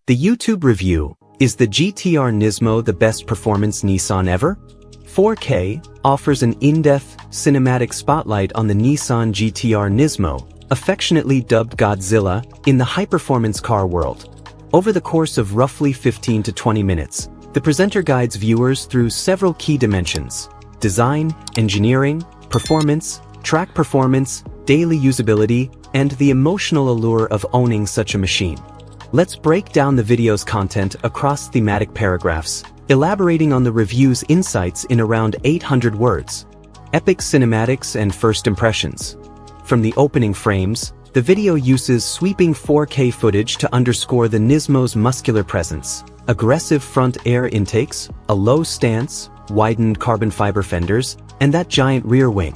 The YouTube review: is the GT-R NISMO the best performance Nissan ever? 4K offers an in-depth cinematic spotlight on the Nissan GT-R NISMO, affectionately dubbed Godzilla, in the high-performance car world. Over the course of roughly 15 to 20 minutes, the presenter guides viewers through several key dimensions: design, engineering, performance, track performance, daily usability, and the emotional allure of owning such a machine. Let's break down the video's content across thematic paragraphs, elaborating on the review's insights in around 800 words. Epic cinematics and first impressions. From the opening frames, the video uses sweeping 4K footage to underscore the NISMO's muscular presence: aggressive front air intakes, a low stance, widened carbon fiber fenders, and that giant rear wing.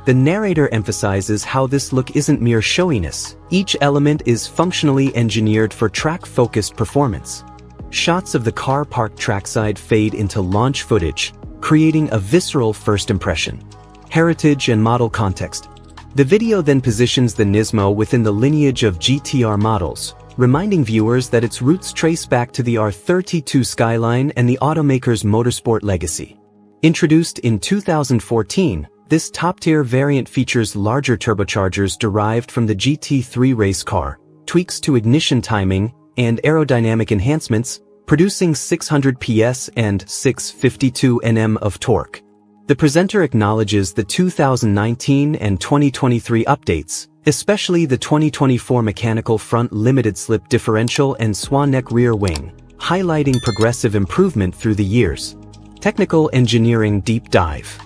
The narrator emphasizes how this look isn't mere showiness. Each element is functionally engineered for track-focused performance. Shots of the car parked trackside fade into launch footage, creating a visceral first impression. Heritage and model context. The video then positions the NISMO within the lineage of GT-R models, reminding viewers that its roots trace back to the R32 Skyline and the automaker's motorsport legacy. Introduced in 2014, this top-tier variant features larger turbochargers derived from the GT3 race car, tweaks to ignition timing, and aerodynamic enhancements, producing 600 PS and 652 Nm of torque. The presenter acknowledges the 2019 and 2023 updates, especially the 2024 mechanical front limited slip differential and swan neck rear wing, highlighting progressive improvement through the years. Technical engineering deep dive.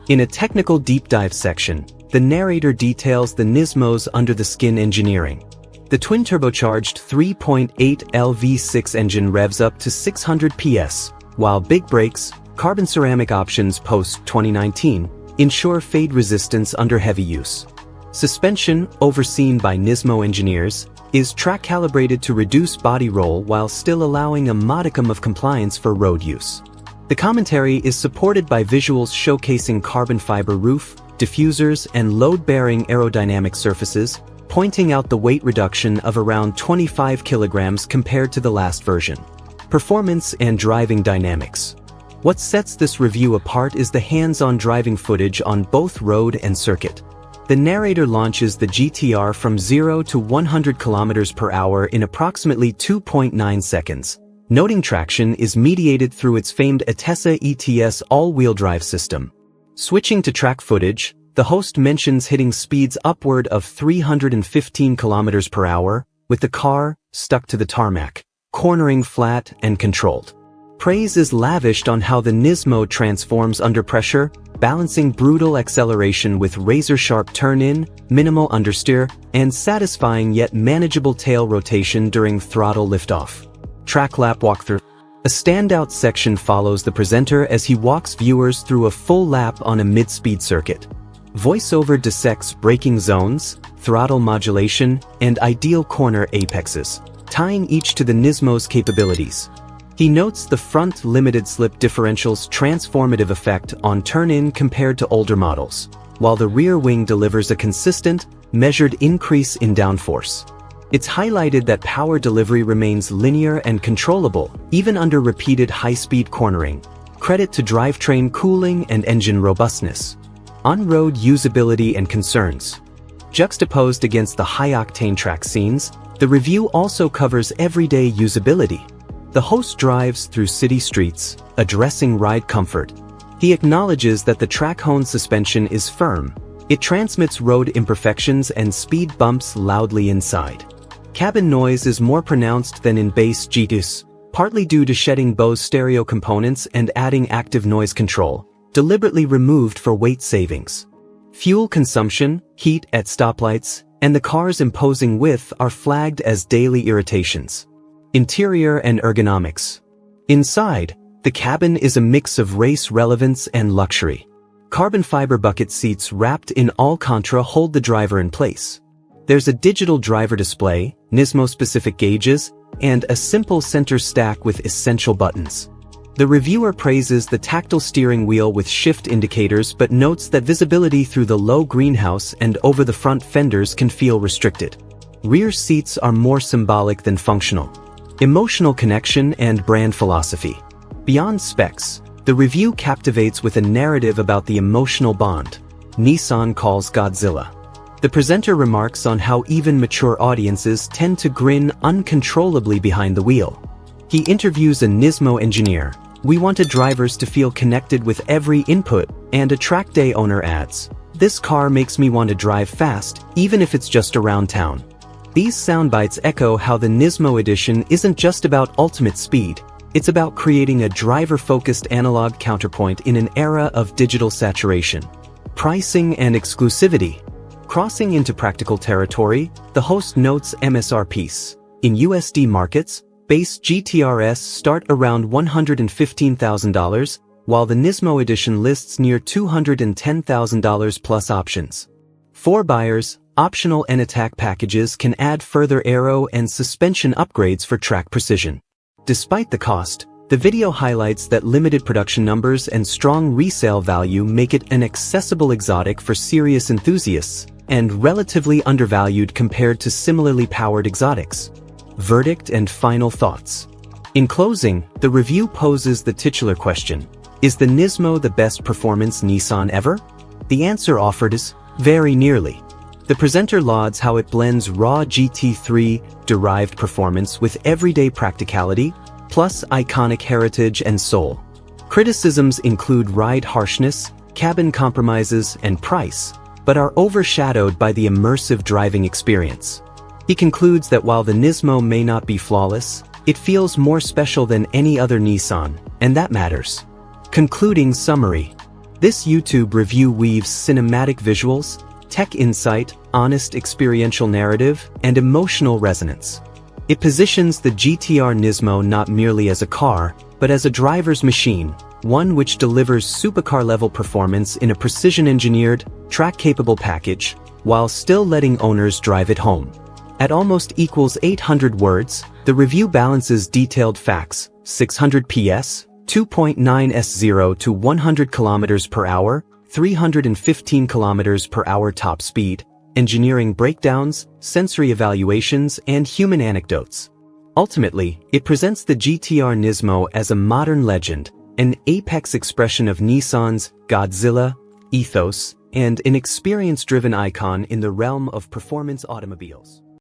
In a technical deep dive section, the narrator details the NISMO's under-the-skin engineering. The twin-turbocharged 3.8L V6 engine revs up to 600 PS, while big brakes, carbon ceramic options post-2019, ensure fade resistance under heavy use. Suspension, overseen by NISMO engineers, is track-calibrated to reduce body roll while still allowing a modicum of compliance for road use. The commentary is supported by visuals showcasing carbon fiber roof, diffusers, and load-bearing aerodynamic surfaces, pointing out the weight reduction of around 25 kilograms compared to the last version. Performance and driving dynamics. What sets this review apart is the hands-on driving footage on both road and circuit. The narrator launches the GT-R from 0 to 100 km per hour in approximately 2.9 seconds. Noting traction is mediated through its famed Atessa ETS all-wheel drive system. Switching to track footage, the host mentions hitting speeds upward of 315 km per hour, with the car stuck to the tarmac, cornering flat and controlled. Praise is lavished on how the NISMO transforms under pressure, balancing brutal acceleration with razor-sharp turn-in, minimal understeer, and satisfying yet manageable tail rotation during throttle liftoff. Track lap walkthrough. A standout section follows the presenter as he walks viewers through a full lap on a mid-speed circuit. Voiceover dissects braking zones, throttle modulation, and ideal corner apexes, tying each to the NISMO's capabilities. He notes the front limited slip differential's transformative effect on turn-in compared to older models, while the rear wing delivers a consistent, measured increase in downforce. It's highlighted that power delivery remains linear and controllable, even under repeated high-speed cornering. Credit to drivetrain cooling and engine robustness. On-road usability and concerns. Juxtaposed against the high-octane track scenes, the review also covers everyday usability. The host drives through city streets, addressing ride comfort. He acknowledges that the track-honed suspension is firm. It transmits road imperfections and speed bumps loudly inside. Cabin noise is more pronounced than in base GT-S, partly due to shedding Bose stereo components and adding active noise control, deliberately removed for weight savings. Fuel consumption, heat at stoplights, and the car's imposing width are flagged as daily irritations. Interior and ergonomics. Inside, the cabin is a mix of race relevance and luxury. Carbon fiber bucket seats wrapped in Alcantara hold the driver in place. There's a digital driver display, NISMO-specific gauges, and a simple center stack with essential buttons. The reviewer praises the tactile steering wheel with shift indicators but notes that visibility through the low greenhouse and over the front fenders can feel restricted. Rear seats are more symbolic than functional. Emotional connection and brand philosophy. Beyond specs, the review captivates with a narrative about the emotional bond Nissan calls Godzilla. The presenter remarks on how even mature audiences tend to grin uncontrollably behind the wheel. He interviews a Nismo engineer. "We wanted drivers to feel connected with every input," and a track day owner adds, "This car makes me want to drive fast, even if it's just around town." These soundbites echo how the Nismo edition isn't just about ultimate speed, it's about creating a driver-focused analog counterpoint in an era of digital saturation. Pricing and exclusivity. Crossing into practical territory, the host notes MSRPs. In USD markets, base GT-RS start around $115,000, while the Nismo edition lists near $210,000 plus options. For buyers, optional N-Attack packages can add further aero and suspension upgrades for track precision. Despite the cost, the video highlights that limited production numbers and strong resale value make it an accessible exotic for serious enthusiasts, and relatively undervalued compared to similarly powered exotics. Verdict and final thoughts. In closing, the review poses the titular question: is the Nismo the best performance Nissan ever? The answer offered is very nearly. The presenter lauds how it blends raw GT3-derived performance with everyday practicality, plus iconic heritage and soul. Criticisms include ride harshness, cabin compromises, and price, but are overshadowed by the immersive driving experience. He concludes that while the Nismo may not be flawless, it feels more special than any other Nissan, and that matters. Concluding summary. This YouTube review weaves cinematic visuals, tech insight, honest experiential narrative, and emotional resonance. It positions the GT-R NISMO not merely as a car, but as a driver's machine, one which delivers supercar-level performance in a precision-engineered, track-capable package, while still letting owners drive it home. At almost equals 800 words, the review balances detailed facts: 600 PS, 2.9 S0 to 100 km per hour, 315 km per hour top speed, engineering breakdowns, sensory evaluations, and human anecdotes. Ultimately, it presents the GT-R NISMO as a modern legend, an apex expression of Nissan's Godzilla ethos, and an experience-driven icon in the realm of performance automobiles.